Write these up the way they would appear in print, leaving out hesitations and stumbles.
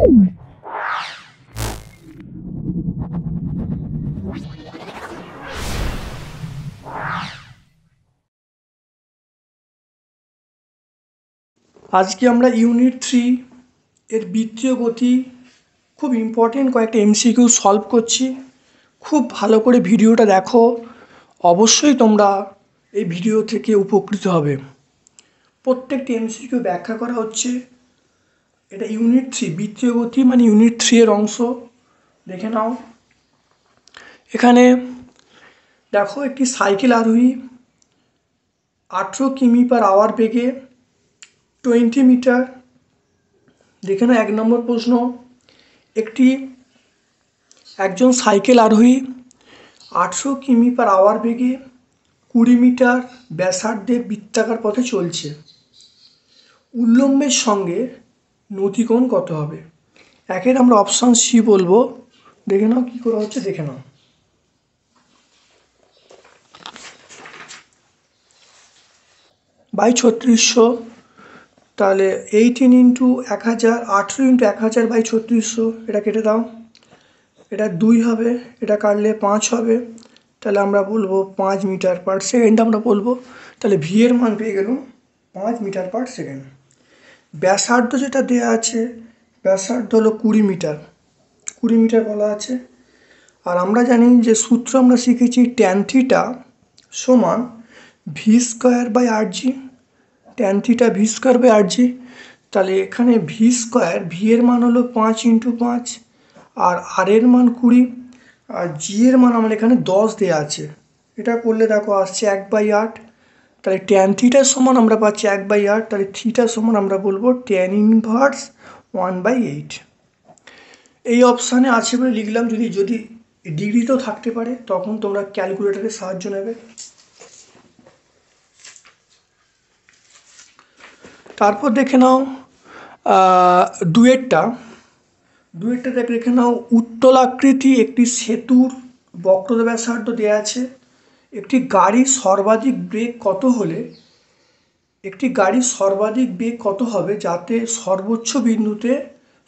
আজকে আমরা ইউনিট 3 এর বৃত্তীয় গতি খুব ইম্পর্টেন্ট কয়েকটা এমসিকিউ সলভ করছি। খুব ভালো করে ভিডিওটা দেখো, অবশ্যই তোমরা এই ভিডিও থেকে উপকৃত হবে। প্রত্যেকটি এমসিকিউ ব্যাখ্যা করা হচ্ছে। এটা ইউনিট 3 বৃত্তীয় গতি মানে ইউনিট 3 এর অংশ। দেখে নাও, এখানে দেখো একটি সাইকেল আরোহী 18 কিমি/আওয়ার বেগে 20 মিটার। দেখে নাও 1 নম্বর প্রশ্ন, একজন সাইকেল আরোহী 18 কিমি/আওয়ার বেগে 20 মিটার ব্যাসার্ধের বৃত্তাকার পথে চলছে। উল্লম্বের সঙ্গে নতিকোণ কত হবে? একের আমরা অপশান সি বলবো। দেখে নাও কী করা হচ্ছে, দেখে নাও। বাই 3600, তাহলে 18 ইন্টু 1000, 18 ইন্টু 1000 বাই 3600, এটা কেটে দাও। এটা 2 হবে, এটা কাটলে 5 হবে। তাহলে আমরা বলবো 5 মিটার/সেকেন্ড আমরা বলবো। তাহলে ভি এর মান পেয়ে গেলাম 5 মিটার/সেকেন্ড। ব্যাসার্ধ যেটা দেওয়া আছে, ব্যাসার্ধ হলো 20 মিটার, 20 মিটার বলা আছে। আর আমরা জানি যে সূত্র আমরা শিখেছি ট্যান থিটা সমান V square by R G, tan theta V square by R G. তাহলে এখানে ভি স্কোয়ার, ভি এর মান হলো 5 ইন্টু 5, আর আর এর মান 20, আর জি এর মান আমার এখানে 10 দেওয়া আছে। এটা করলে দেখো আসছে 1/8। তাহলে ট্যান থিটার সমান আমরা পাচ্ছি 1/8। তাহলে থিটার সমান আমরা বলবো ট্যান ইনভার্স 1/8। এই অপশানে আছে বলে লিখলাম। যদি ডিগ্রিতেও থাকতে পারে তখন তোমরা ক্যালকুলেটরের সাহায্য নেবে। তারপর দেখে নাও দুয়েরটা দেখে নাও। উত্তলাকৃতি একটি সেতুর বক্রতা ব্যাসার্ধ দেওয়া আছে। একটি গাড়ির সর্বাধিক বেগ কত হবে যাতে সর্বোচ্চ বিন্দুতে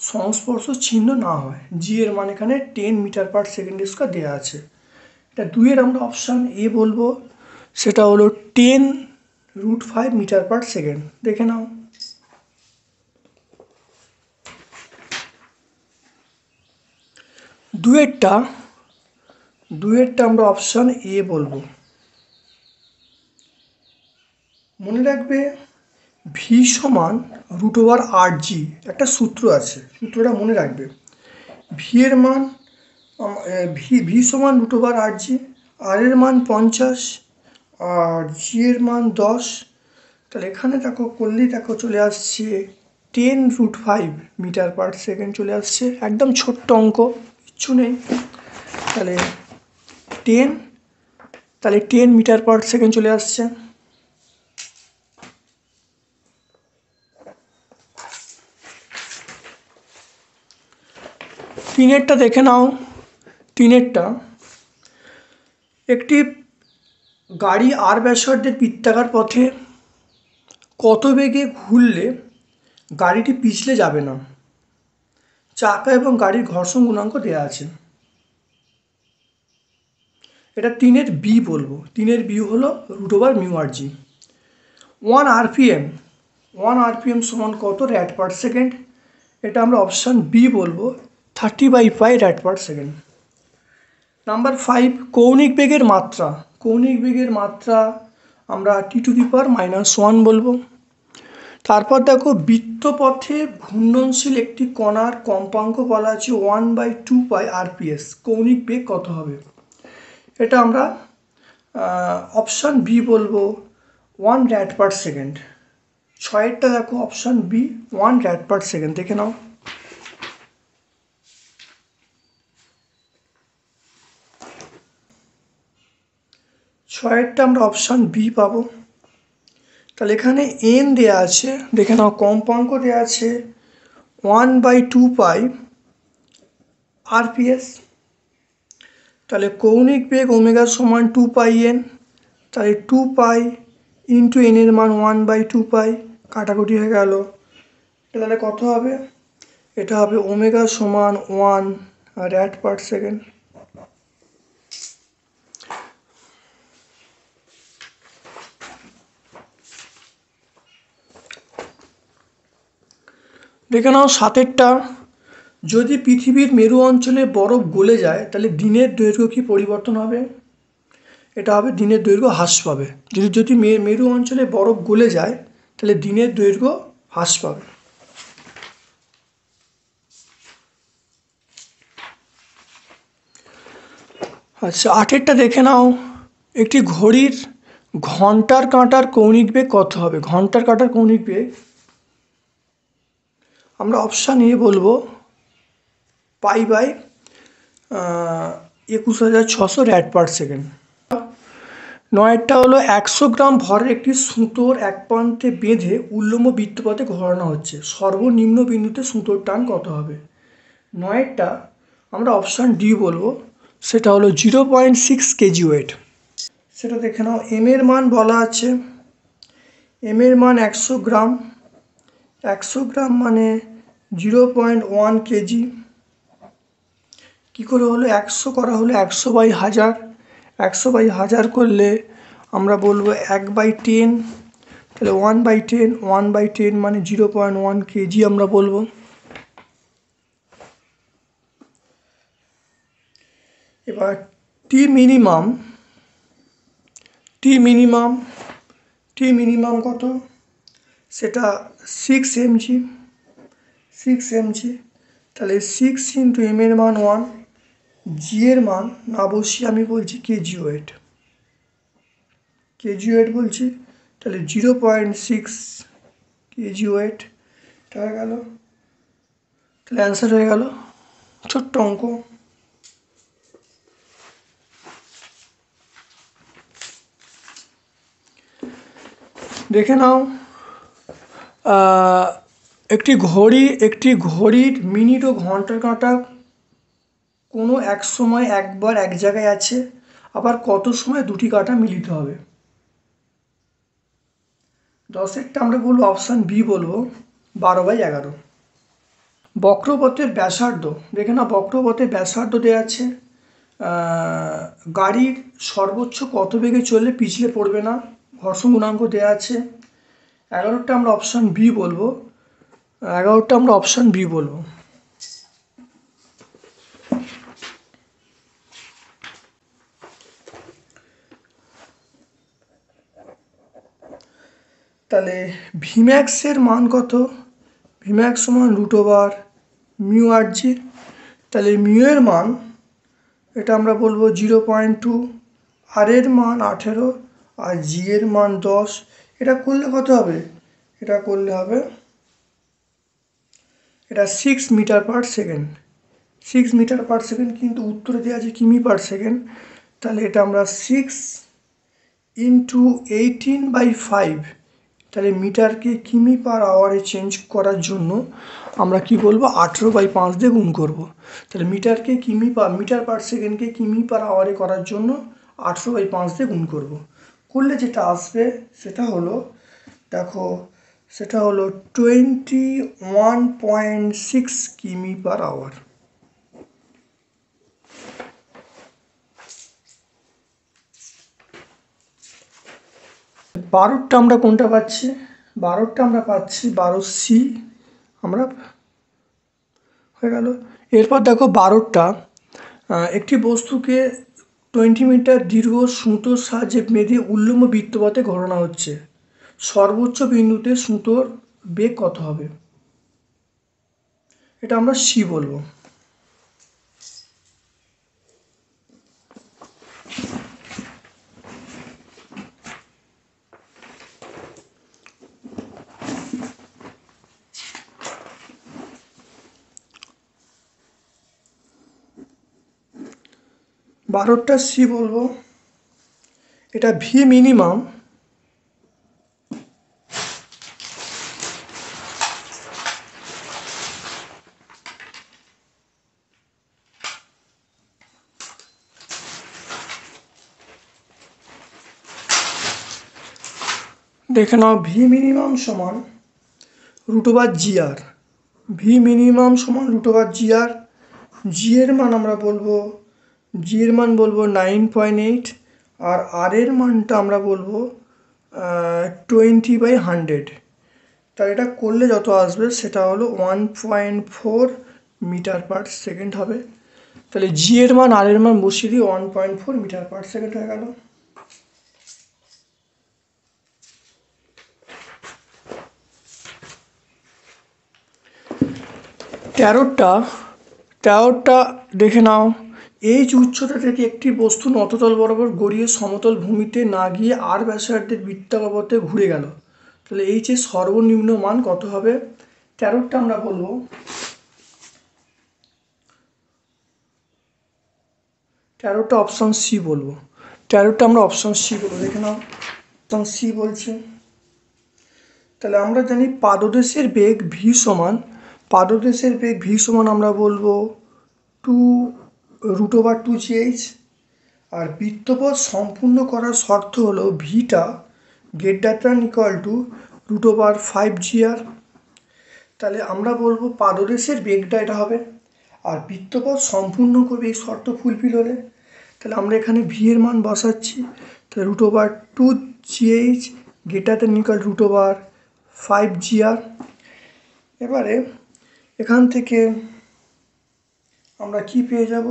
সংস্পর্শ চিহ্ন না হয়? জি এর মান এখানে 10 মিটার/সেকেন্ড² দেওয়া আছে। এটা 2 আমরা অপশান এ বলবো, সেটা হলো 10√5 মিটার/সেকেন্ড। দেখে নাও। দুয়েরটা আমরা অপশান এ বলবো। মনে রাখবে ভি সমান √/RG, একটা সূত্র আছে, সূত্রটা মনে রাখবে। ভি এর মান ভি সমান √/RG, আর এর মান 50 আর জি এর মান 10। তাহলে এখানে দেখো করলেই দেখো চলে আসছে 10√5 মিটার/সেকেন্ড চলে আসছে। একদম ছোট্ট অঙ্ক, কিচ্ছু নেই। তাহলে 10 মিটার/সেকেন্ড চলে আসছে। তিনেরটা দেখে নাও। তিনেরটা, একটি গাড়ি আর ব্যাসার্ধের বৃত্তাকার পথে কত বেগে ঘুরলে গাড়িটি পিছলে যাবে না? চাকা এবং গাড়ির ঘর্ষণ গুণাঙ্ক দেওয়া আছে। এটা 3-এর বি বলবো। 3-এর বি হলো √μRG। 1 আরপিএম সমান কত র্যাড/সেকেন্ড? এটা আমরা অপশান বি বলবো, 30/5 র্যাড/সেকেন্ড। নাম্বার 5, কৌণিক বেগের মাত্রা আমরা T⁻⁻1 বলবো। তারপর দেখো বৃত্তপথে ঘূর্ণনশীল একটি কণার কম্পাঙ্ক বলা আছে 1/2π RPS। কৌণিক বেগ কত হবে? এটা আমরা অপশান বি বলবো, 1 র্যাড/সেকেন্ড। 6-এরটা দেখো অপশান বি, 1 র্যাড/সেকেন্ড। দেখে নাও। ছয়েরটা আমরা অপশান বি পাবো। তাহলে এখানে এন দেওয়া আছে, দেখে নাও কম্পাঙ্ক দেওয়া আছে 1/2π RPS। তাহলে কৌণিক বেগ ওমেগা সমান 2πn। তাহলে 2π ইন্টু এন এর মান 1/2π, কাটাকুটি হয়ে গেল। তাহলে কত হবে? এটা হবে ওমেগা সমান 1 র্যাড পার সেকেন্ড। দেখে নাও 7টা, যদি পৃথিবীর মেরু অঞ্চলে বরফ গলে যায় তাহলে দিনের দৈর্ঘ্য কি পরিবর্তন হবে? এটা হবে দিনের দৈর্ঘ্য হ্রাস পাবে। যদি মেরু অঞ্চলে বরফ গলে যায় তাহলে দিনের দৈর্ঘ্য হ্রাস পাবে। আচ্ছা 8টা দেখে নাও, একটি ঘড়ির ঘন্টার কাঁটার কৌণিক বেগ কত হবে? ঘন্টার কাঁটার কৌণিক বেগ আমরা অপশান এ বলবো পাই/, 21,600 র্যাড পার সেকেন্ড। 9টা হলো 100 গ্রাম ভরের একটি সুতোর এক প্রান্তে বেঁধে উল্লম্ব বৃত্তপথে ঘোরানো হচ্ছে, সর্বনিম্ন বিন্দুতে সুতোর টান কত হবে? 9টা আমরা অপশান ডি বলবো, সেটা হলো 0.6 কেজি ওয়েট। সেটা দেখে নাও, এম এর মান বলা আছে, এম এর মান 100 গ্রাম, 100 গ্রাম মানে 0.1 কেজি। কী করে হলো? 100 করা হলো 100/1000, 100/1000 করলে আমরা বলবো 1/10, তাহলে 1/10, 1/10 মানে 0.1 কেজি আমরা বলবো। এবার টি মিনিমাম কত? সেটা 6 mg, তাহলে 6 ইন্টু এম এর মান 1, জি এর মান না বসিয়ে আমি বলছি কেজি ওয়েট বলছি, তাহলে 0.6 কেজি ওয়েট হয়ে গেল, তাহলে অ্যান্সার হয়ে গেল। ছোট্ট অঙ্ক। দেখে নাও, একটি ঘড়ির মিনিট ও ঘন্টার কাঁটা কোনো এক সময় একবার এক জায়গায় আছে, আবার কত সময় দুটি কাঁটা মিলিত হবে? 10টা আমরা বলবো অপশান বি বলবো 12/11। বক্রপথের ব্যাসার্ধ দেখে না, বক্রপথের ব্যাসার্ধ দেওয়া আছে, গাড়ির সর্বোচ্চ কত বেগে চললে পিছলে পড়বে না, ঘর্ষণ গুণাঙ্ক দেওয়া আছে। 11টা আমরা অপশান বি বলবো, তাহলে ভিম্যাক্সের মান কত? ভিম্যাক্স সমান √μ/g, তাহলে মিউ এর মান এটা আমরা বলবো 0.2, আর এর মান 18 আর জি এর মান 10। এটা করলে কত হবে? এটা করলে হবে, এটা 6 মিটার/সেকেন্ড, 6 মিটার/সেকেন্ড, কিন্তু উত্তরে দেওয়া আছে কিমি পার সেকেন্ড। তাহলে এটা আমরা 6 ইন্টু 18/5, তাহলে মিটারকে কিমি পার আওয়ারে চেঞ্জ করার জন্য আমরা কি বলবো 18/5 দিয়ে গুণ করব। তাহলে মিটার/সেকেন্ডকে কিমি পার আওয়ারে করার জন্য 18/5 দিয়ে গুণ করব। করলে যেটা আসবে সেটা হলো, দেখো, সেটা হলো 21.6 কিমি পার আওয়ার। বারোটা আমরা কোনটা পাচ্ছি? আমরা পাচ্ছি 12C, আমরা হয়ে গেল। এরপর দেখো 12টা, একটি বস্তুকে 20 মিটার দীর্ঘ সুতোর সাহায্যে বেঁধে উল্লম্ব বৃত্তপথে ঘোরানো হচ্ছে, সর্বোচ্চ বিন্দুতে সুতোর বেগ কত হবে? এটা আমরা সি বলবো। বারোটা সি বলবো, এটা ভি মিনিমাম, দেখে নাও ভি মিনিমাম সমান √GR, ভি মিনিমাম সমান √/r, জি এর মান আমরা বলবো 9.8, আর আর এর মানটা আমরা বলবো 20/100। তাহলে এটা করলে যত আসবে সেটা হলো 1.4 মিটার/সেকেন্ড হবে। তাহলে জি এর মান আর এর মান বসিয়ে দিয়ে 1.4 মিটার/সেকেন্ড হয়ে গেল। তেরোটা দেখে নাও। এইচ উচ্চতা থেকে একটি বস্তু নততল বরাবর গড়িয়ে সমতল ভূমিতে না গিয়ে আর ব্যাসার্ধের বৃত্তাকারে ঘুরে গেল, তাহলে এইচ এর সর্বনিম্ন মান কত হবে? 13টা আমরা বলবো 13টা অপশন সি বলবো। 13টা আমরা অপশন সি বলবো, দেখে নাও অপশন সি বলছে। তাহলে আমরা জানি পাদদেশের বেগ ভি সমান আমরা বলবো 2√2gh, আর বৃত্তপথ সম্পূর্ণ করার শর্ত হলো ভিটা √5gr। তাহলে আমরা বলবো পাদদেশের বেগটা এটা হবে, আর বৃত্তপথ সম্পূর্ণ করবে এই শর্ত ফুলফিল হলে। তাহলে আমরা এখানে ভি এর মান বসাচ্ছি, তাহলে √2gh √5gr। এবারে এখান থেকে আমরা কি পেয়ে যাব?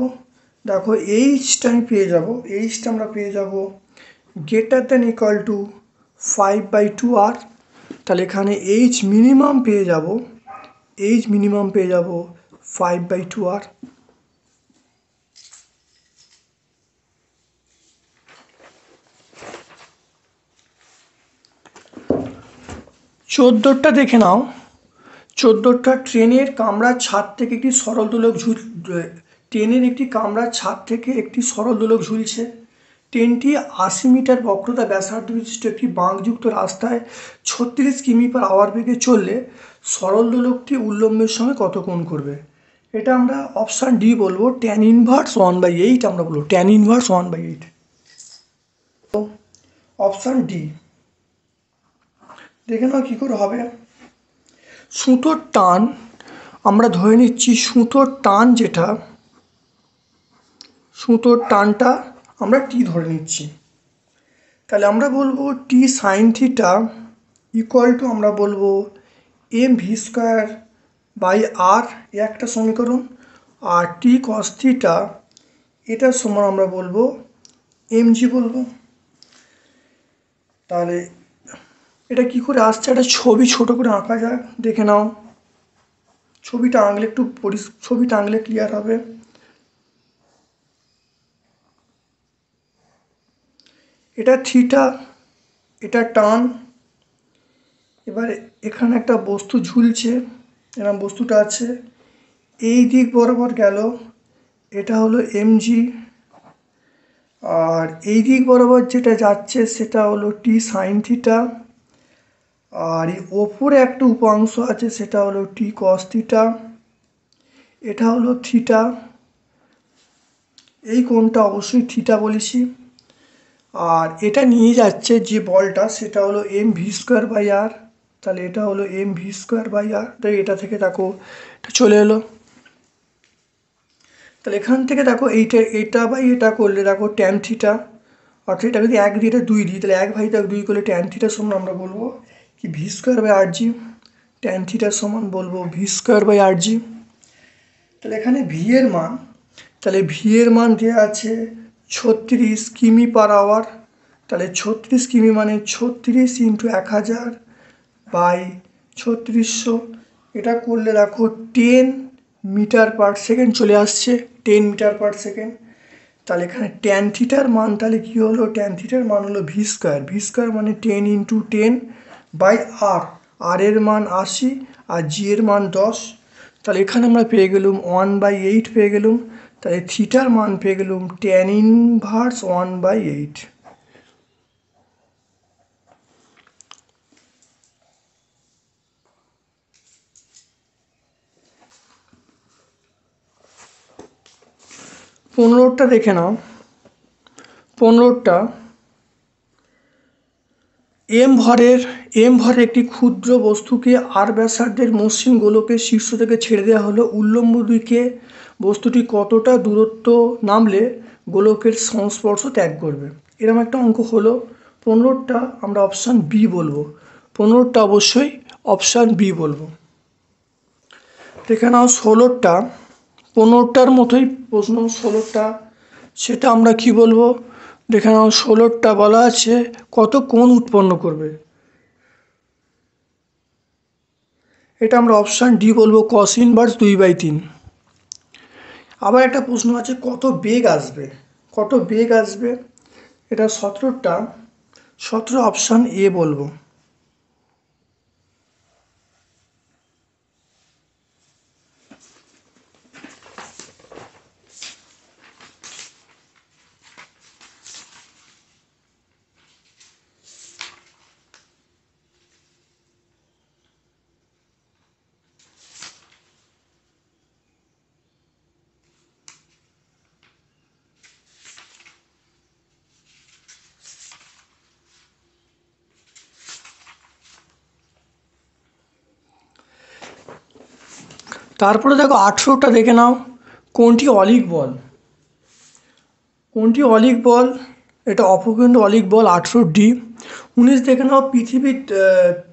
দেখো এইচটা আমরা পেয়ে যাব ≥5/2r। তাহলে এখানে এইচ মিনিমাম পেয়ে যাব 5/2r। 14টা দেখে নাও। 14টা ট্রেনের কামরার ছাদ থেকে একটি সরল দোলক ঝুলছে। ট্রেনটি 80 মিটার বক্রতা ব্যাসার্ধ বিশিষ্ট একটি বাঁকযুক্ত রাস্তায় 36 কিমি/আওয়ার বেগে চললে সরল দোলকটি উল্লম্বের সঙ্গে কত কোণ করবে? এটা আমরা অপশান ডি বলবো, tan ইনভার্স 1/8 আমরা বলবো, tan ইনভার্স 1/8। অপশান ডি দেখে নাও কী করে হবে। সুতোর টান আমরা ধরে নিচ্ছি, সুতোর টানটা আমরা টি ধরে নিচ্ছি। তাহলে আমরা বলবো টি সাইন থিটা = আমরা বলবো mv²/r, একটা সমীকরণ। আর টি কস থিটা এটার সমান আমরা বলবো mg বলবো। তাহলে এটা কি করে আসছে, একটা ছবি ছোট করে আঁকা যাক, দেখে নাও। ছবিটা আঁকলে ক্লিয়ার হবে। এটা থিটা, এটা টান। এবারে এখানে একটা বস্তু ঝুলছে, এরকম বস্তুটা আছে, এই দিক বরাবর গেল, এটা হলো mg। আর এই দিক বরাবর যেটা যাচ্ছে সেটা হলো টি সাইন থিটা। আর এই ওপরে একটা উপাংশ আছে সেটা হলো টি কস থিটা। এটা হলো থিটা, এই কোণটা অবশ্যই থিটা বলেছি। আর এটা নিয়ে যাচ্ছে যে বলটা সেটা হলো mv²/r। তাহলে এটা হলো mv²/r। তাই এটা থেকে দেখো এটা চলে এলো। তাহলে এখান থেকে দেখো এটা করলে দেখো ট্যান থিটা, অর্থাৎ এটা যদি 1 দিয়ে এটা 2 দিই, তাহলে 1/2 করলে ট্যান থিটার সমান আমরা বলবো কি v²/rg। ট্যান থিটার সমান বলবো v²/rg। তাহলে এখানে ভি এর মান দেওয়া আছে 36 কিমি/আওয়ার। তাহলে 36 কিমি মানে 36 × 1000/3600। এটা করলে দেখো 10 মিটার/সেকেন্ড চলে আসছে, 10 মিটার/সেকেন্ড। তাহলে এখানে ট্যান থিটার মান তাহলে কী হলো? ট্যান থিটার মান হলো v² মানে 10 × 10/r। আর এর মান 80 আর জি এর মান 10। তাহলে এখানে আমরা পেয়ে গেলাম 1/8 পেয়ে গেলাম। তাহলে থিটার মান পেয়ে গেলাম tan ইনভার্স 1/8। পনেরোটা দেখে নাও। 15টা এম ভরের একটি ক্ষুদ্র বস্তুকে আর ব্যাসার্ধের মসৃণ গোলকের শীর্ষ থেকে ছেড়ে দেওয়া হলো। উল্লম্ব দিকে বস্তুটি কতটা দূরত্ব নামলে গোলকের সংস্পর্শ ত্যাগ করবে। এরকম একটা অঙ্ক হলো। 15টা আমরা অপশান বি বলবো। 15টা অবশ্যই অপশান বি বলবো। দেখে নাও 16টা, 15টার মতোই প্রশ্ন। 16টা সেটা আমরা কি বলবো? দেখে নাও 16টা বলা আছে কত কোণ উৎপন্ন করবে। এটা আমরা অপশান ডি বলবো, কস ইনভার্স 2/3। আবার একটা প্রশ্ন আছে কত বেগ আসবে, কত বেগ আসবে। এটা 17টা, 17 অপশান এ বলবো। তারপরে দেখো 18টা দেখে নাও, কোনটি অলিক বল। কোনটি অলিক বল? এটা অপকেন্দ্র অলিক বল, 18D। 19 দেখে নাও,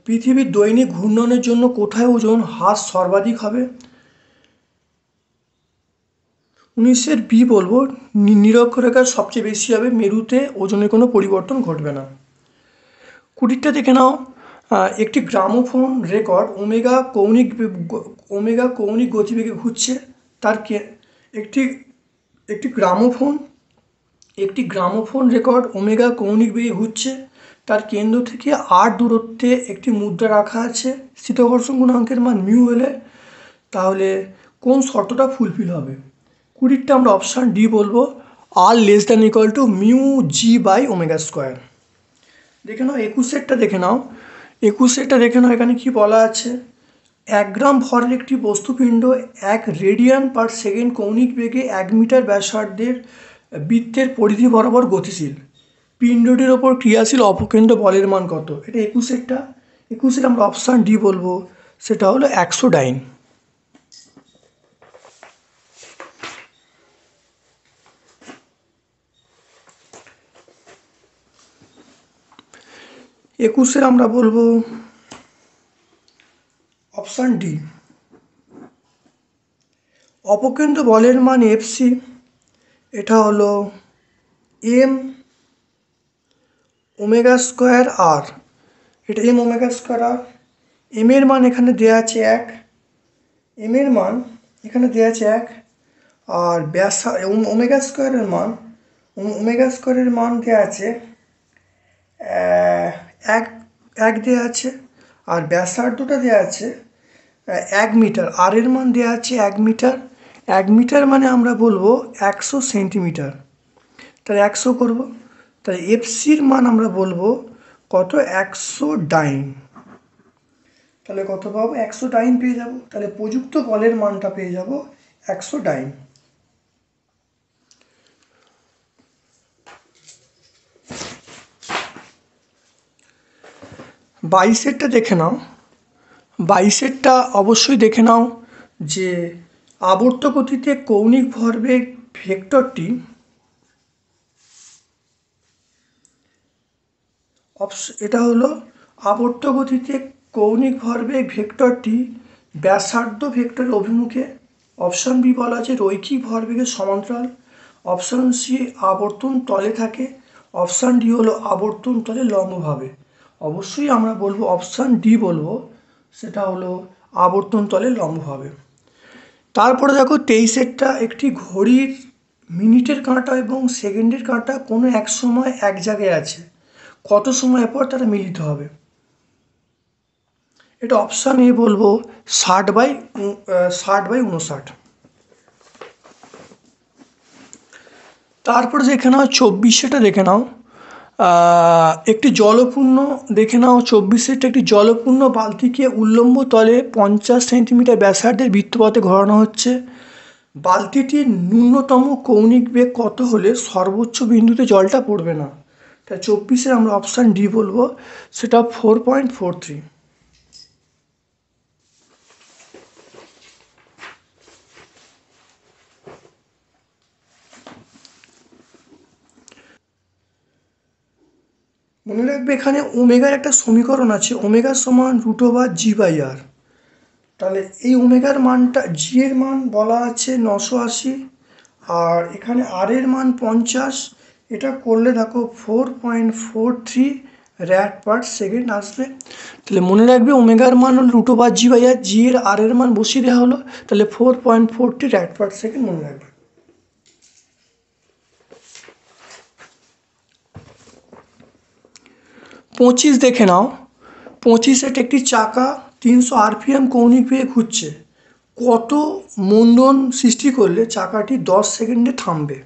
পৃথিবীর দৈনিক ঘূর্ণনের জন্য কোথায় ওজন হ্রাস সর্বাধিক হবে। 19-এর বি বলবো, নিরক্ষরেখার সবচেয়ে বেশি হবে, মেরুতে ওজনের কোনো পরিবর্তন ঘটবে না। 20টা দেখে নাও, একটি গ্রামোফোন রেকর্ড ওমেগা কৌণিক গতিবেগে ঘুরছে। তার একটি গ্রামোফোন রেকর্ড ওমেগা কৌণিক বেগে ঘুরছে। তার কেন্দ্র থেকে আর দূরত্বে একটি মুদ্রা রাখা আছে। স্থিতাকর্ষণ গুণাঙ্কের মান মিউ হলে তাহলে কোন শর্তটা ফুলফিল হবে? 20টা আমরা অপশান ডি বলবো, আর less than equal to mu G by omega square. দেখে নাও 21টা দেখে নাও, 21টা দেখে নাও, এখানে কি বলা আছে? 1 গ্রাম ভরের একটি বস্তুপিণ্ড 1 রেডিয়ান পার সেকেন্ড কৌণিক বেগে 1 মিটার ব্যাসার্ধের বৃত্তের পরিধি বরাবর গতিশীল। পিণ্ডটির ওপর ক্রিয়াশীল অপকেন্দ্র বলের মান কত? এটা 21এরটা। 21এর আমরা অপশান ডি বলবো, সেটা হলো 100 ডাইন। একুশের আমরা বলবো অপশান ডি। অপকেন্দ্র বলের মান এফসি, এটা হলো এম ওমেগা স্কোয়ার আর, এটা এম ওমেগা স্কোয়ার আর। এম এর মান এখানে দেওয়া আছে 1, এম এর মান এখানে দেওয়া আছে 1, আর ওমেগা স্কোয়ারের মান দেওয়া আছে 1 দেওয়া আছে, আর ব্যাসার্ধটা দেওয়া আছে 1 মিটার। আর এর মান দেওয়া আছে 1 মিটার। 1 মিটার মানে আমরা বলবো 100 সেন্টিমিটার। তাহলে 100 করব, তাহলে এফসির মান আমরা বলবো কত? 100 ডাইন। তাহলে কত পাবো? 100 ডাইন পেয়ে যাব। তাহলে প্রযুক্ত বলের মানটা পেয়ে যাব 100 ডাইন। বাইশেরটা দেখে নাও, 22এরটা অবশ্যই দেখে নাও যে আবর্ত গতিতে কৌণিক ভরবেগ ভেক্টরটি এটা হলো আবর্ত গতিতে কৌণিক ভরবেগ ভেক্টরটি ব্যাসার্ধ ভেক্টরের অভিমুখে। অপশান বি বলা আছে রৈখিক ভরবেগের সমান্তরাল। অপশান সি আবর্তন তলে থাকে। অপশান ডি হলো আবর্তন তলে লম্বভাবে। অবশ্যই আমরা বলবো অপশান ডি বলবো, সেটা হলো আবর্তন তলে লম্বভাবে। তারপরে দেখো 23এরটা, একটি ঘড়ির মিনিটের কাঁটা এবং সেকেন্ডের কাঁটা কোনো এক সময় এক জায়গায় আছে, কত সময় পর তারা মিলিত হবে? এটা অপশান এ বলবো 60/59। তারপরে দেখে নাও 24টা দেখে নাও, একটি জলপূর্ণ দেখে নাও 24এরটা, একটি জলপূর্ণ বালতিকে উল্লম্ব তলে 50 সেন্টিমিটার ব্যাসার্ধের বৃত্তপথে ঘোরানো হচ্ছে। বালতিটির ন্যূনতম কৌণিক বেগ কত হলে সর্বোচ্চ বিন্দুতে জলটা পড়বে না? তাই 24-এর আমরা অপশান ডি বলবো, সেটা 4.43। মনে রাখবে এখানে ওমেগার একটা সমীকরণ আছে, ওমেগা সমান √/g/r। তাহলে এই ওমেগার মানটা, জি এর মান বলা আছে 980, আর এখানে আর এর মান 50। এটা করলে দেখো 4.43 র্যাট পার সেকেন্ড আসবে। তাহলে মনে রাখবে ওমেগার মান হল √/g/r, জি এর আর এর মান বসিয়ে দেওয়া হলো, তাহলে 4.43 র্যাট পার সেকেন্ড মনে রাখবে। 25 দেখে নাও। 25 একটি চাকা 300 RPM কৌণিক বেগে ঘুরছে। কত মন্দন সৃষ্টি করলে চাকাটি 10 সেকেন্ডে থামবে?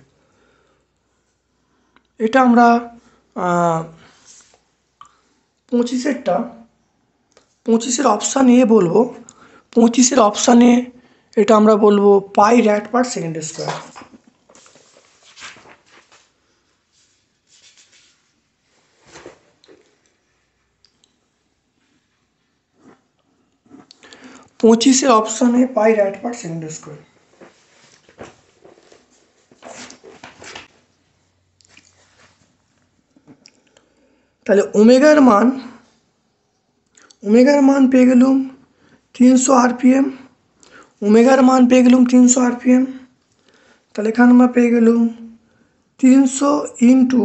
এটা আমরা 25-এর অপশান এ বলবো। 25-এর অপশানে এটা আমরা বলবো পাই র্যাট পার সেকেন্ড স্কোয়ার। পঁচিশের অপশানে পাই র্যাট পার সেকেন্ড স্কোয়ার। তাহলে ওমেগার মান পেয়ে গেলুম 300 RPM। ওমেগার মান পেয়ে গেলুম 300 RPM। তাহলে এখানে আমরা পেয়ে গেলুম 300 ইন্টু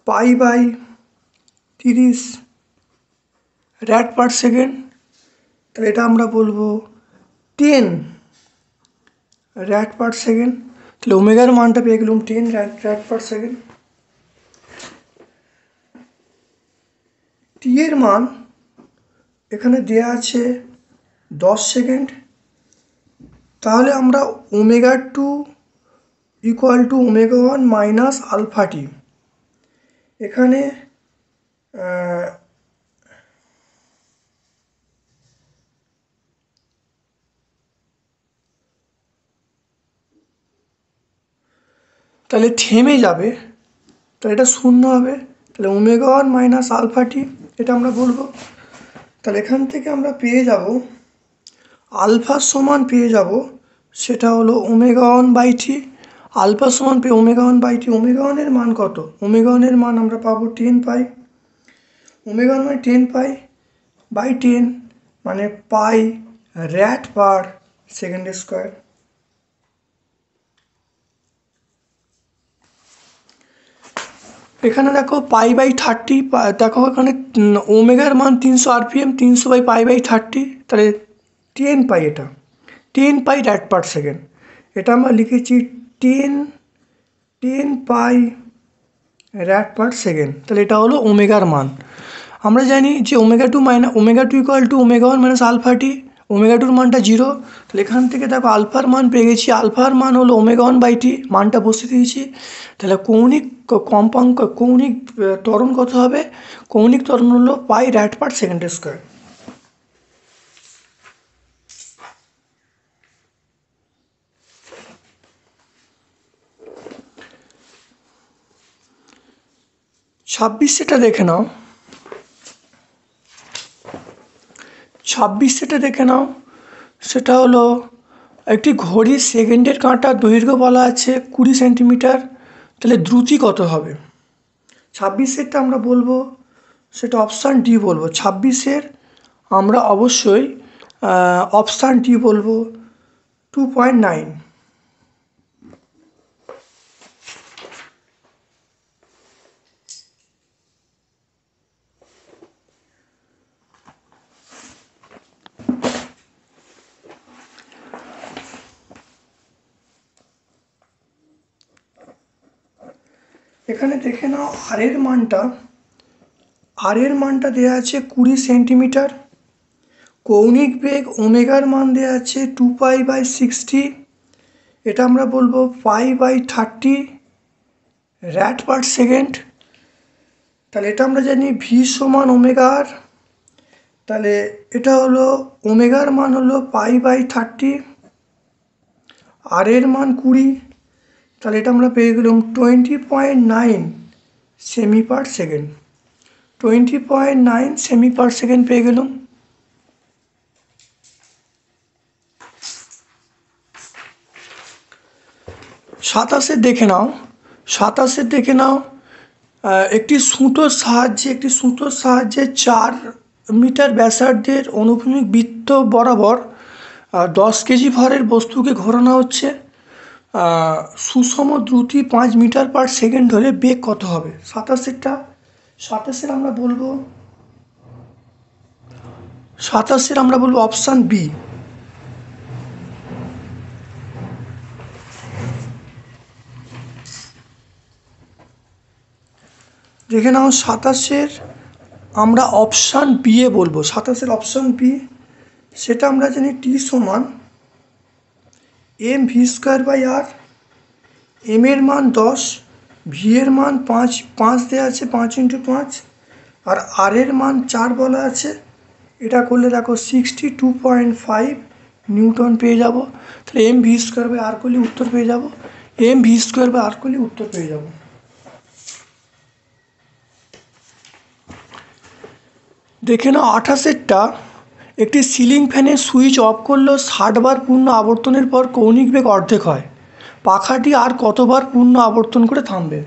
π/30 র্যাট পার সেকেন্ড। তাহলে এটা আমরা বলবো 10 র্যাট পার সেকেন্ড। তাহলে ওমেগার মানটা পেয়ে গেলুম 10 র্যাট পার সেকেন্ড। টি এর মান এখানে দেয়া আছে 10 সেকেন্ড। তাহলে আমরা ω2 = ω1 মাইনাস আলফা টি। এখানে তাহলে থেমে যাবে, তাহলে এটা 0 হবে। তাহলে ω1 মাইনাস আলফা টি এটা আমরা বলবো। তাহলে এখান থেকে আমরা পেয়ে যাব আলফা সমান পেয়ে যাব, সেটা হলো ω1/t। আলফা সমান পেয়ে ω1/t। ω1 এর মান কত? ω1 এর মান আমরা পাবো 10 পাই। ω1 মানে 10 π/10 মানে পাই র্যাট পার সেকেন্ড স্কোয়ার। এখানে দেখো π/30, দেখো এখানে ওমেগার মান 300 RPM, 300/π/30, তাহলে 10 পাই, এটা 10 পাই র্যাট পার সেকেন্ড। এটা আমরা লিখেছি 10 পাই র্যাট পার সেকেন্ড। তাহলে এটা হলো ওমেগার মান। আমরা জানি যে ω2 = ω1 মাইনাস আলফা টি। ω2-র মানটা 0। তাহলে এখান থেকে দেখো আলফার মান পেয়ে গেছি। আলফার মান হলো ω1/t, মানটা বসিয়ে দিয়েছি। তাহলে কৌণিক ত্বরণ কত হবে? কৌণিক ত্বরণ হলো পাই র্যাট পার সেকেন্ড স্কোয়ার। ছাব্বিশটা দেখে নাও। 26টা দেখে নাও। সেটা হলো একটি ঘড়ির সেকেন্ডের কাঁটার দৈর্ঘ্য বলা আছে 20 সেন্টিমিটার। তাহলে দ্রুতি কত হবে? 26-এরটা আমরা বলবো, সেটা অপশান ডি বলবো। 26-এর আমরা অবশ্যই অপশান ডি বলবো 2.9। এখানে দেখে নাও আর এর মানটা দেওয়া আছে 20 সেন্টিমিটার। কৌণিক বেগ ওমেগার মান দেওয়া আছে 2π/60। এটা আমরা বলবো π/30 র্যাট পার সেকেন্ড। তাহলে এটা আমরা জানি ভি সমান ওমেগার। তাহলে এটা হলো ওমেগার মান হলো π/30, আর এর মান 20। তাহলে এটা আমরা পেয়ে গেলাম 20.9 semi per second, 20.9 semi per second পেয়ে গেলাম। সাতাশে দেখে নাও, একটি সুতোর সাহায্যে 4 মিটার ব্যাসার্ধের অনুভূমিক বৃত্ত বরাবর 10 কেজি ভরের বস্তুকে ঘোরানো হচ্ছে। সুষম দ্রুতি 5 মিটার পার সেকেন্ড হলে বেগ কত হবে? সাতাশের আমরা বলবো অপশান বি। দেখে নাও, সাতাশের আমরা অপশান বি এ বলবো। সাতাশের অপশান বি, সেটা আমরা জানি টি সমান mv square by r. M এর মান 10, ভি এর মান 5 দেওয়া আছে, 5 × 5, আর আর এর মান 4 বলা আছে। এটা করলে দেখো 62.5 নিউটন পেয়ে যাব। তাহলে mv স্কোয়ার বাই আর করলে উত্তর পেয়ে যাব। দেখে নাও, 28এরটা, একটি সিলিং ফ্যানের সুইচ অফ করলেও 60 বার পূর্ণ আবর্তনের পর কৌণিক বেগ অর্ধেক হয়। পাখাটি আর কতবার পূর্ণ আবর্তন করে থামবে?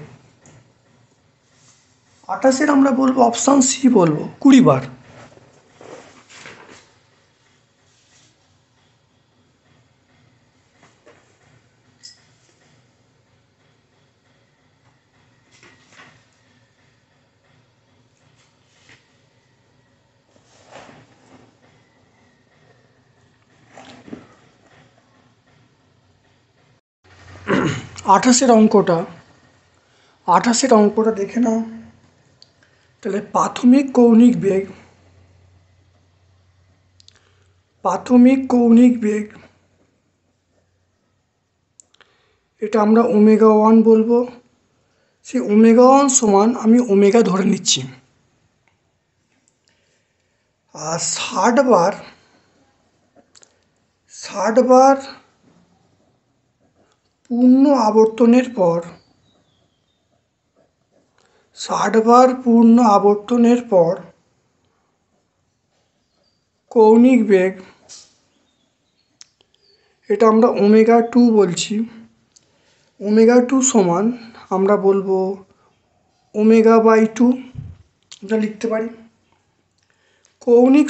28এর আমরা বলবো অপশান সি বলবো, 20 বার। আঠাশের অঙ্কটা দেখে নাও। তাহলে প্রাথমিক কৌণিক বেগ এটা আমরা ω1 বলবো। সেই ω1 সমান আমি ওমেগা ধরে নিচ্ছি, আর 60 বার পূর্ণ আবর্তনের পর কৌণিক বেগ এটা আমরা ω2 বলছি। ω2 সমান আমরা বলবো ω/2, এটা লিখতে পারি। কৌণিক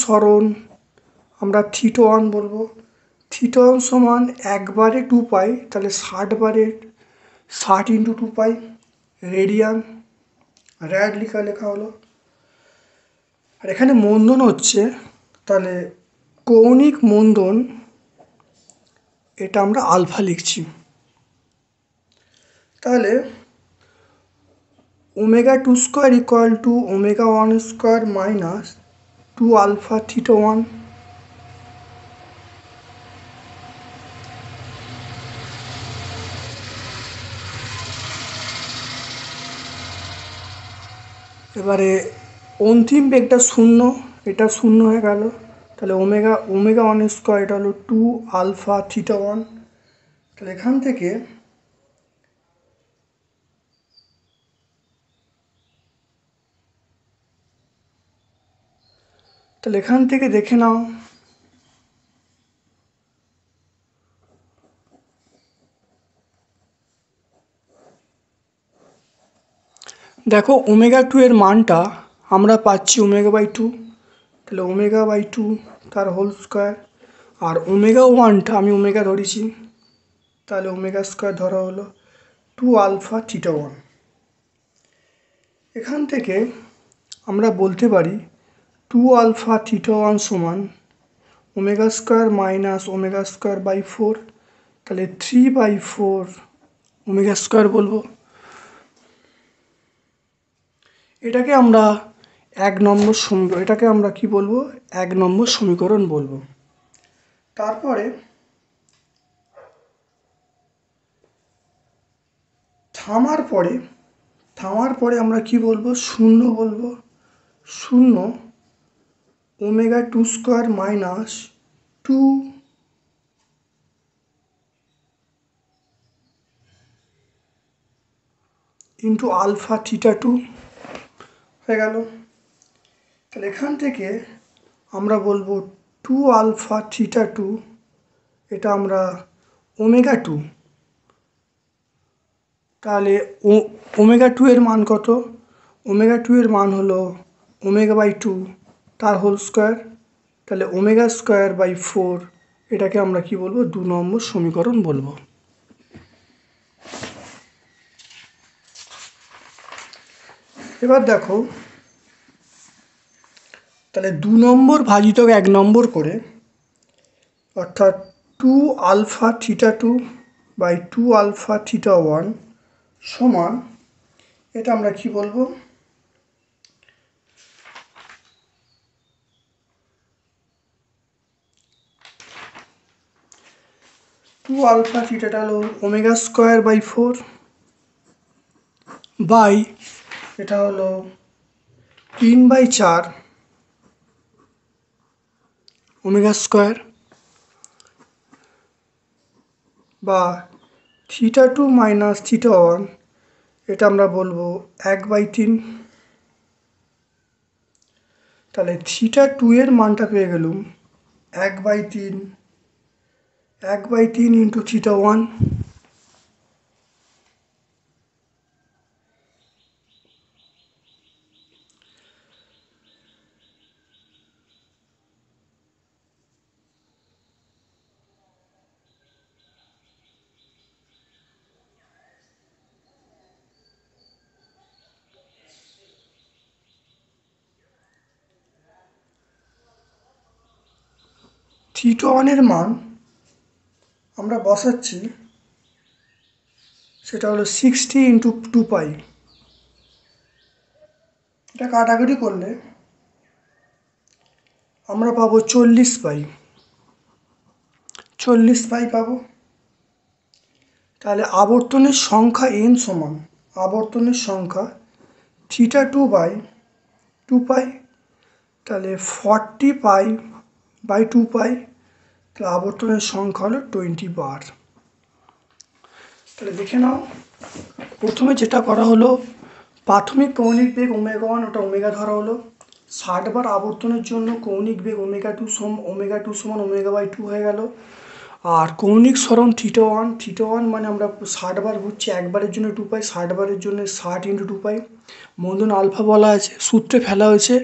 সরণ আমরা θ1 বলবো। θ1 সমান 1 বারে 2π, তাহলে 60 × 2π রেডিয়ান, র্যাড লেখা হলো। আর এখানে মন্দন হচ্ছে, তাহলে কৌণিক মন্দন এটা আমরা আলফা লিখছি। তাহলে ω2² ω1² - 2α θ1। এবারে অন্তিম বেগটা 0, এটা 0 হয়ে গেল। তাহলে ω1² এটা হলো 2α θ1। তাহলে এখান থেকে দেখে নাও, দেখো ω2 এর মানটা আমরা পাচ্ছি ω/2, তাহলে ω/2 তার হোল স্কোয়ার। আর ω1টা আমি ω ধরেছি, তাহলে ω² ধরা হলো 2α θ1। এখান থেকে আমরা বলতে পারি 2α θ1 সমান ω² - ω²/4, তাহলে 3/4 ω² বলবো। এটাকে আমরা 1 নম্বর সমীকরণ বলবো। তারপরে থামার পরে আমরা কি বলবো? 0 বলবো। 0 ω2² - 2 ইন্টু আলফা থিটা টু হয়ে গেল। তাহলে এখান থেকে আমরা বলবো 2 আলফা থিটা টু, এটা আমরা ওমেগা টু। তাহলে ওমেগা টু এর মান কত? ওমেগা টু এর মান হলো ওমেগা বাই টু তার হোল স্কোয়ার। তাহলে ওমেগা স্কোয়ার বাই 4, এটাকে আমরা কি বলবো? 2 নম্বর সমীকরণ বলবো। এবার দেখো, তাহলে 2 নম্বর ভাজিতক 1 নম্বর করে, অর্থাৎ 2 alpha theta two by 2 alpha theta one সমান, এটা আমরা কি বলবো? 2 আলফা থিটাটা হলো ওমেগা স্কোয়ার বাই 4 বাই, এটা হলো 3/4 ওমেগা স্কোয়ার, বা theta two minus theta one, এটা আমরা বলবো 1/3। তাহলে থিটা টু এর মানটা পেয়ে গেলুম 1/3, 1/3 ইন্টু থিটা ওয়ান। থিটা ওয়ানের মান আমরা বসাচ্ছি, সেটা হলো 60 ইন্টু 2 পাই। এটা কাটাকাটি করলে আমরা পাবো 40 পাই, 40 পাই পাবো। তাহলে আবর্তনের সংখ্যা n সমান, আবর্তনের সংখ্যা থিটা টু বাই 2 পাই, তাহলে 40 পাই বাই 2 পাই, তাহলে আবর্তনের সংখ্যা হলো 20 বার। তাহলে দেখে নাও, প্রথমে যেটা করা হলো, প্রাথমিক কৌণিক বেগ ওমেগা ওয়ান, ওটা ওমেগা ধরা হলো। 60 বার আবর্তনের জন্য কৌণিক বেগ ওমেগা টু সমান ওমেগা বাই 2 হয়ে গেল। আর কৌণিক সরণ থিটা ওয়ান মানে আমরা 60 বার ঘুরছি, একবারের জন্য 2 পাই, 60 বারের জন্য 60 ইন্টু 2 পাই। মূলধন আলফা বলা আছে, সূত্রে ফেলা হয়েছে,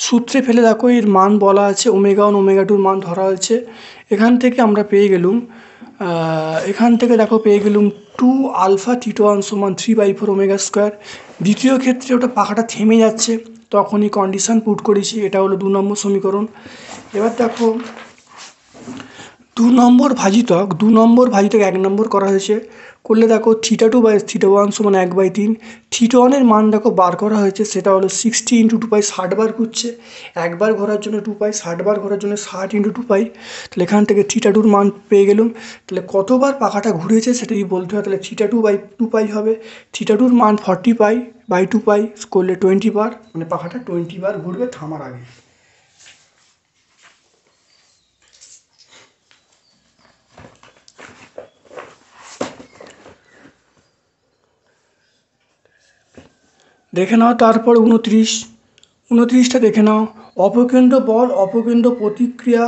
সূত্রে ফেলে দেখো এর মান বলা আছে, ওমেগা ওয়ান ওমেগা টুর মান ধরা হয়েছে। এখান থেকে আমরা পেয়ে গেলুম, এখান থেকে দেখো পেয়ে গেলুম 2 আলফা থিটা ওয়ান সমান 3/4 ওমেগা স্কোয়ার। দ্বিতীয় ক্ষেত্রে ওটা পাখাটা থেমে যাচ্ছে, তখনই কন্ডিশন পুট করেছি, এটা হলো 2 নম্বর সমীকরণ। এবার দেখো 2 নম্বর ভাজিতক 1 নম্বর করা হয়েছে, করলে দেখো theta two by theta one সমান 1/3। থিটা ওয়ানের মান দেখো বার করা হয়েছে, সেটা হলো 60 ইন্টু 2 পাই, 60 বার ঘুরছে, একবার ঘোরার জন্য 2 পাই, 60 বার ঘোরার জন্য 60 ইন্টু 2 পাই। তাহলে এখান থেকে থিটা টুর মান পেয়ে গেলাম। তাহলে কতবার পাখাটা ঘুরেছে সেটাই বলতে হয়, তাহলে থিটা টু বাই 2 পাই হবে। থিটা টুর মান 40 পাই বাই 2 পাই করলে 20 বার, মানে পাখাটা 20 বার ঘুরবে থামার আগে। দেখে নাও তারপর 29টা দেখে নাও। অপকেন্দ্র বল অপকেন্দ্র প্রতিক্রিয়া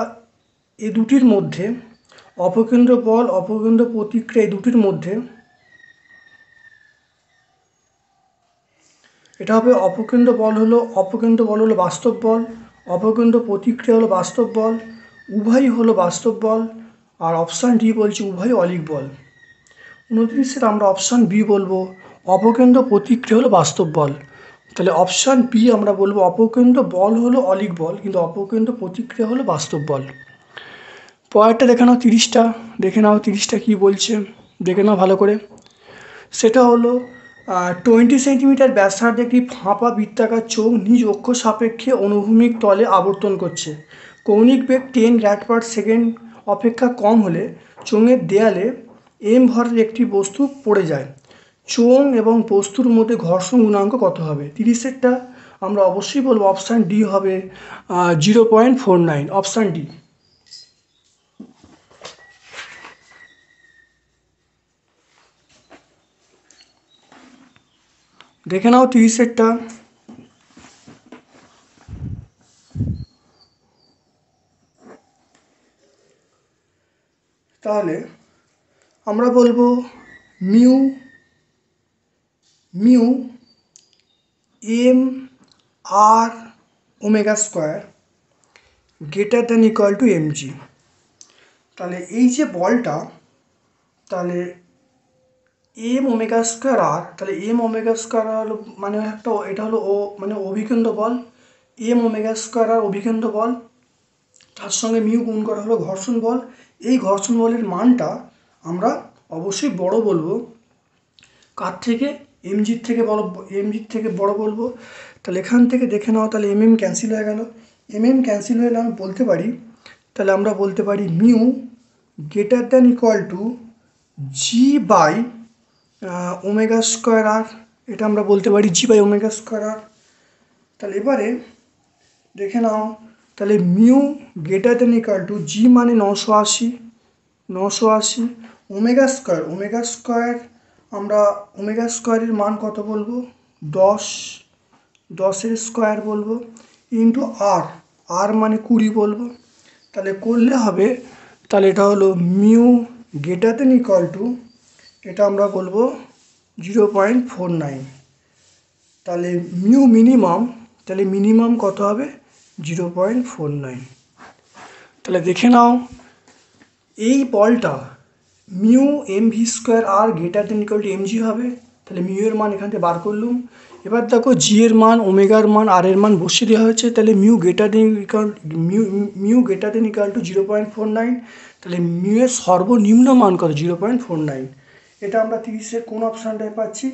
এই দুটির মধ্যে, অপকেন্দ্র বল অপকেন্দ্র প্রতিক্রিয়া এই দুটির মধ্যে, এটা হবে অপকেন্দ্র বল হলো বাস্তব বল, অপকেন্দ্র প্রতিক্রিয়া হলো বাস্তব বল, উভয়ই হলো বাস্তব বল। আর অপশান ডি বলছে উভয় অলিক বল। 29 আমরা অপশান বি বলবো, অপকেন্দ্র প্রতিক্রিয়া হলো বাস্তব বল। তাহলে অপশান বি আমরা বলবো অপকেন্দ্র বল হলো অলিক বল, কিন্তু অপকেন্দ্র প্রতিক্রিয়া হলো বাস্তব বল। পরেরটা দেখে নাও 30টা, দেখে নাও 30টা কী বলছে, দেখে নাও ভালো করে। সেটা হলো 20 সেন্টিমিটার ব্যাসার্ধে একটি ফাঁপা বৃত্তাকার চোঙ নিজ অক্ষ সাপেক্ষে অনুভূমিক তলে আবর্তন করছে। কৌণিক বেগ 10 rad/সেকেন্ড অপেক্ষা কম হলে চোঙের দেয়ালে m ভরের একটি বস্তু পড়ে যায়। চোঙ এবং বস্তুর মধ্যে ঘর্ষণ গুণাঙ্ক কত হবে? 30-এরটা আমরা অবশ্যই বলবো অপশান ডি হবে 0.49, অপশান ডি। দেখে নাও 30-এরটা। তাহলে আমরা বলবো mu m r omega square greater than equal to mg। তাহলে এই যে বলটা, তাহলে এম ওমেগা স্কোয়ার আর, তাহলে এম ওমেগা স্কোয়ার হলো মানে একটা, এটা হলো ও মানে অভিকেন্দ্র বল, এম ওমেগা স্কোয়ার আর অভিকেন্দ্র বল, তার সঙ্গে মিউ গুণ করা হলো ঘর্ষণ বল। এই ঘর্ষণ বলের মানটা আমরা অবশ্যই বড় বলবো, কার থেকে? এমজির থেকে বড়, এমজির থেকে বড় বলবো। তাহলে এখান থেকে দেখে নাও, তাহলে এম ক্যান্সেল হয়ে গেল, এম ক্যান্সেল হয়ে গেলে আমি বলতে পারি, তাহলে আমরা বলতে পারি mu greater than equal to g by omega square r, এটা আমরা বলতে পারি g by omega square r. তাহলে এবারে দেখে নাও, তাহলে mu greater than equal to g মানে 980, ওমেগা স্কোয়ার আমরা ওমেগা স্কোয়ারের মান কত বলবো? 10-এর স্কোয়ার বলবো, ইন্টু আর মানে 20 বলবো। তাহলে করলে হবে, তাহলে এটা হলো mu greater than equal two, এটা আমরা বলবো 0.49। তাহলে মিউ মিনিমাম, তাহলে মিনিমাম কত হবে? 0.49। তাহলে দেখে নাও, এই বলটা mu m v square r greater than equal to mg হবে। তাহলে মিউ এর মান এখান থেকে বার করলুম। এবার দেখো জি এর মান, ওমেগার মান, আর এর মান বসিয়ে দেওয়া হয়েছে। তাহলে mu greater than equal two 0.49। তাহলে মিউ এর সর্বনিম্ন মান কত? 0.49। এটা আমরা 30-এর কোন অপশানটায় পাচ্ছি?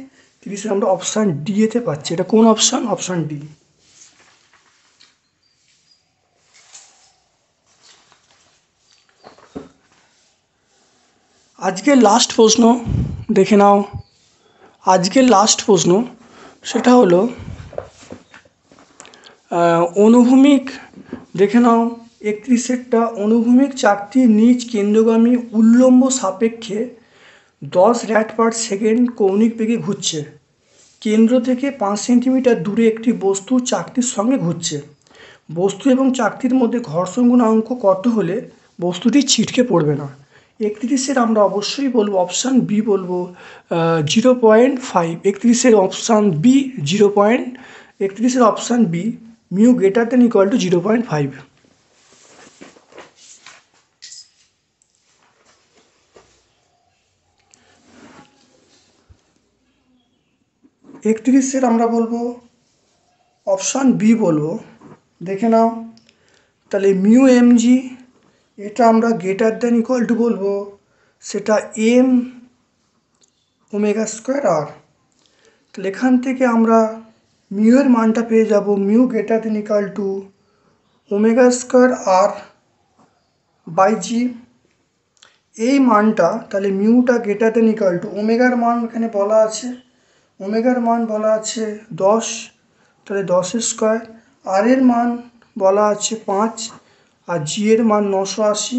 30-এর আমরা অপশান ডি এতে পাচ্ছি। এটা কোন অপশান? Option D. আজকের লাস্ট প্রশ্ন দেখে নাও, আজকের লাস্ট প্রশ্ন সেটা হলো অনুভূমিক, দেখে নাও 31-এরটা, অনুভূমিক চাকতির নিজ কেন্দ্রগামী উল্লম্ব সাপেক্ষে 10 র‍্যাড/সেকেন্ড কৌণিক বেগে ঘুরছে। কেন্দ্র থেকে 5 সেন্টিমিটার দূরে একটি বস্তু চাকতির সঙ্গে ঘুরছে। বস্তু এবং চাকতির মধ্যে ঘর্ষণ গুণাঙ্ক কত হলে বস্তুটি ছিটকে পড়বে না? 31-এর আমরা অবশ্যই বলবো অপশান বি বলবো 0.5। 31-এর অপশান বি 31-এর option B, mu greater than equal to 0.5। 31-এর আমরা বলবো অপশান বি বলবো। দেখে নাও, তাহলে মিউ এমজি, এটা আমরা গ্রেটার দেন ইকুয়াল টু বলবো সেটা এম ওমেগা স্কোয়ার আর। তাহলে এখান থেকে আমরা মিউ এর মানটা পেয়ে যাব mu greater than equal to omega square r by g. এই মানটা, তাহলে মিউটা গ্রেটার দেন ইকুয়াল টু, ওমেগার মান এখানে বলা আছে, ওমেগার মান বলা আছে 10, তাহলে 10-এর স্কোয়ার, আর এর মান বলা আছে 5, আর জি এর মান 980।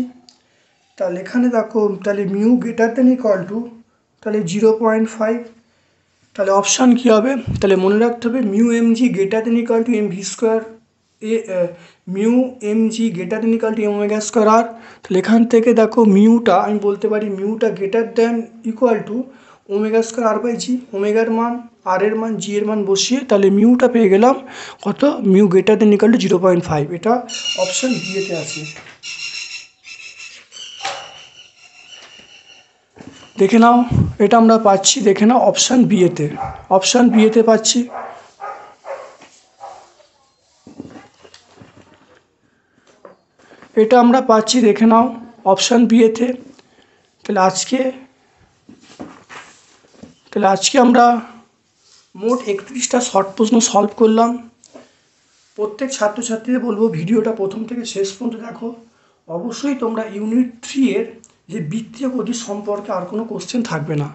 তাহলে এখানে দেখো, তাহলে mu greater than equal two, তাহলে 0.5। তাহলে অপশান কী হবে? তাহলে মনে রাখতে হবে mu m g greater than equal to m v square, mu m g greater than equal to m omega square r. তাহলে এখান থেকে দেখো মিউটা আমি বলতে পারি মিউটা greater than equal to omega square r by g, ওমেগার মান, আর এর মান, জি এর মান বসিয়ে তাহলে মিউটা পেয়ে গেলাম কত? Mu greater than equal to 0.5। এটা অপশান বি এতে আছে। দেখে নাও, এটা আমরা পাচ্ছি, দেখে নাও অপশান বি এতে, অপশান বি এতে পাচ্ছি। এটা আমরা পাচ্ছি, দেখে নাও অপশান বি এতে। তাহলে আজকে আমরা মোট 31টা শর্ট প্রশ্ন সলভ করলাম। প্রত্যেক ছাত্রছাত্রীদের বলবো ভিডিওটা প্রথম থেকে শেষ পর্যন্ত দেখো। অবশ্যই তোমরা ইউনিট 3-এর যে বৃত্তীয় গতি সম্পর্কে আর কোনো কোশ্চেন থাকবে না।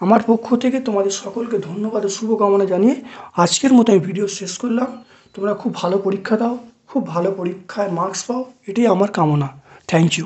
আমার পক্ষ থেকে তোমাদের সকলকে ধন্যবাদ ও শুভকামনা জানিয়ে আজকের মতো আমি ভিডিও শেষ করলাম। তোমরা খুব ভালো পরীক্ষা দাও, খুব ভালো পরীক্ষায় মার্কস পাও, এটাই আমার কামনা। Thank you.